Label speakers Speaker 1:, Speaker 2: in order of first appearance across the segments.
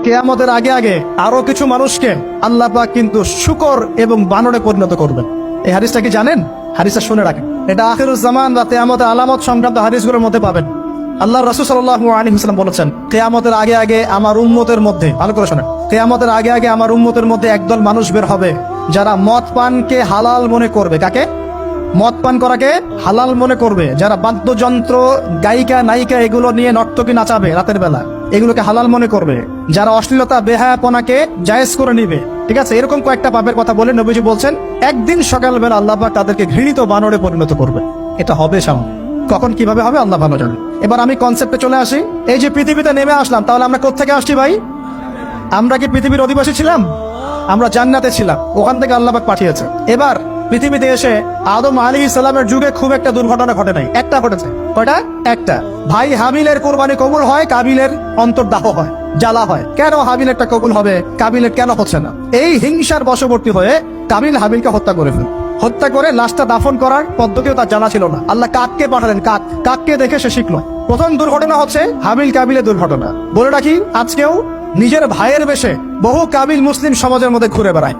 Speaker 1: কিয়ামতের আগে আগে আরো কিছু মানুষকে আল্লাহ পাক কিন্তু শূকর এবং বানরে পরিণত করবেন। এই হাদিসটা কি জানেন? হাদিসটা শুনে রাখেন, এটা আখিরুজ জামান বা কিয়ামতের আলামত সংক্রান্ত হাদিসগুলোর মধ্যে পাবেন। আল্লাহ রাসূল সাল্লাল্লাহু আলাইহি ওয়াসাল্লাম বলেছেন, কিয়ামতের আগে আগে আমার উম্মতের মধ্যে, ভালো করে শোনেন, কিয়ামতের আগে আগে আমার উম্মতের মধ্যে একদল মানুষ বের হবে যারা মদ পানকে হালাল মনে করবে। কাকে? মদ পান করাকে হালাল মনে করবে। যারা বাদ্যযন্ত্র, গায়িকা, নায়িকা এগুলো নিয়ে নর্তকী নাচাবে রাতের বেলা, এগুলোকে হালাল মনে করবে। যারা অশ্লীলতা, বেহায়াপনাকে জায়েজ করে নিবে, ঠিক আছে, এরকম কয়েকটা পাপের কথা বলে নবীজি বলছেন একদিন সকালবেলা আল্লাহ পাক তাদেরকে ঘৃণিত বানরে পরিণত করবে। এটা হবে সামনে, কখন কিভাবে হবে আল্লাহ ভালো জানেন। এবার আমি কনসেপ্টে চলে আসি। এই যে পৃথিবীতে নেমে আসলাম, তাহলে আমরা কোত্থেকে আসছি ভাই? আমরা কি পৃথিবীর অধিবাসী ছিলাম? আমরা জান্নাতে ছিলাম, ওখান থেকে আল্লাহ পাক পাঠিয়েছে। এবার পৃথিবীতে এসে আদম আলাইহিস সালামের যুগে খুব একটা দুর্ঘটনা ঘটে নাই, একটা ঘটেছে। কয়টা? একটা। ভাই হাবিলের কোরবানি কবুল হয়, কাবিলের অন্তর্দাহ হয়, জ্বালা হয়। কেন হাবিলেরটা কবুল হবে, কাবিলের কেন হচ্ছে না? এই হিংসার বশবর্তী হয়ে কাবিল হাবিলকে হত্যা করে ফেলে, হত্যা করে লাশটা দাফন করার পদ্ধতিও তার জানা ছিল না। আল্লাহ কাককে পাঠালেন, কাককে দেখে সে শিখলো। প্রথম দুর্ঘটনা হচ্ছে হাবিল কাবিলের দুর্ঘটনা। বলে রাখি, আজকেও নিজের ভাইয়ের বেশে বহু কাবিল মুসলিম সমাজের মধ্যে ঘুরে বেড়ায়।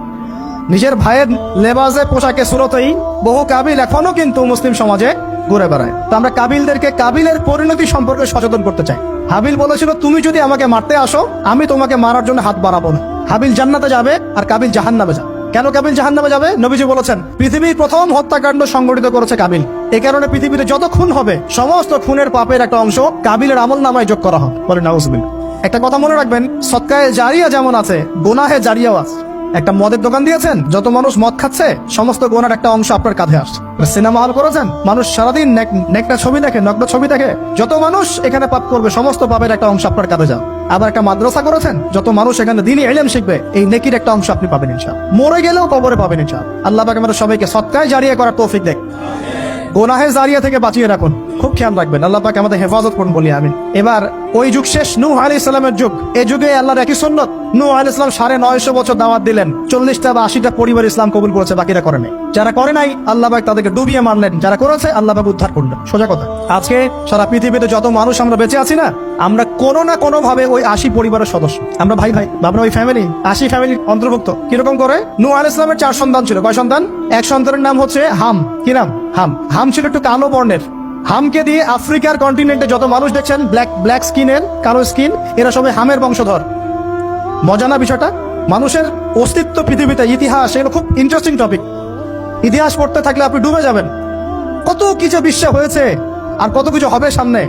Speaker 1: নিজের ভাইয়ের লেবাসে, পোশাকে, সুরতেই বহু কাবিল এখনো কিন্তু মুসলিম সমাজে ঘুরে বেড়ায়। তো আমরা কাবিলদেরকে কাবিলের পরিণতি সম্পর্কে সচেতন করতে চাই। হাবিল বলেছিল, তুমি যদি আমাকে মারতে আসো, আমি তোমাকে মারার জন্য হাত বাড়াবো না। হাবিল জান্নাতে যাবে আর কাবিল জাহান্নামে যাবে। কেন কাবিল জাহান্নামে যাবে? নবীজি বলেছেন, পৃথিবীর প্রথম হত্যাকাণ্ড সংগঠিত করেছে কাবিল। এই কারণে পৃথিবীতে যত খুন হবে, সমস্ত খুনের পাপের একটা অংশ কাবিলের আমল নামায় যোগ করা হবে। বলে নাউজুবিল্লাহ। একটা কথা মনে রাখবেন, সদকায়ে জারিয়া যেমন আছে, গুনাহে জারিয়াও আছে। একটা মদের দোকান দিয়েছেন, যত মানুষ মদ খাচ্ছে, সমস্ত গোনার একটা অংশ আপনার কাঁধে আসছে। সিনেমা হল করেছেন, মানুষ সারাদিন নেকটা ছবি দেখে, নগ্ন ছবি দেখে, যত মানুষ এখানে পাপ করবে, সমস্ত পাপের একটা অংশ আপনার কাঁধে যাবে। আবার একটা মাদ্রাসা করেছেন, যত মানুষ এখানে দ্বীনি ইলম শিখবে, এই নেকির একটা অংশ আপনি পাবেন ইনশাআল্লাহ। মরে গেলেও কবরে পাবেন ইনশাআল্লাহ। আল্লাহ পাক আমাদের সবাইকে সদকায়ে জারিয়া করার তৌফিক দেয়, গোনাহে জারিয়া থেকে বাঁচিয়ে রাখুন। খুব খেয়াল রাখবেন, আল্লাহ পাক আমাদের হেফাজত করুন বলি আমিন। এবার ওই যুগ শেষ, নূহ আলাইহিস সালামের যুগ। এই যুগে আল্লাহর একই সুন্নত, নূহ আলাইহিস সালাম 950 বছর দাওয়াত দিলেন, 40টা বা 80টা পরিবার ইসলাম কবুল করেছে, বাকিরা করে নাই। যারা করে নাই আল্লাহ পাক তাদেরকে ডুবিয়ে মারলেন, যারা করেছে আল্লাহ পাক উদ্ধার করলেন। সোজা কথা, আজকে সারা পৃথিবীতে যত মানুষ আমরা বেঁচে আছি না, আমরা কোনো না কোনো ভাবে ওই 80 পরিবারের সদস্য। আমরা ভাই ভাই, আমরা ওই ফ্যামিলি, 80 ফ্যামিলির অন্তর্ভুক্ত। কিরকম করে? নূহ আলাইহিস সালামের 4 সন্তান ছিল। কয় সন্তান? এক সন্তানের নাম হচ্ছে হাম। কি নাম? হাম। হাম ছিল একটু কালো বর্ণের। হামকে দিয়ে আফ্রিকার কন্টিনেন্টে যত মানুষ দেখছেন ব্ল্যাক স্কিনের, কালো স্কিন, এরা সবাই হামের বংশধর। মজা না বিষয়টা? মানুষের অস্তিত্ব পৃথিবীতে, ইতিহাস, এগুলো খুব ইন্টারেস্টিং টপিক। ইতিহাস পড়তে থাকলে আপনি ডুবে যাবেন। কত কিছু বিশ্বে হয়েছে আর কত কিছু হবে সামনে।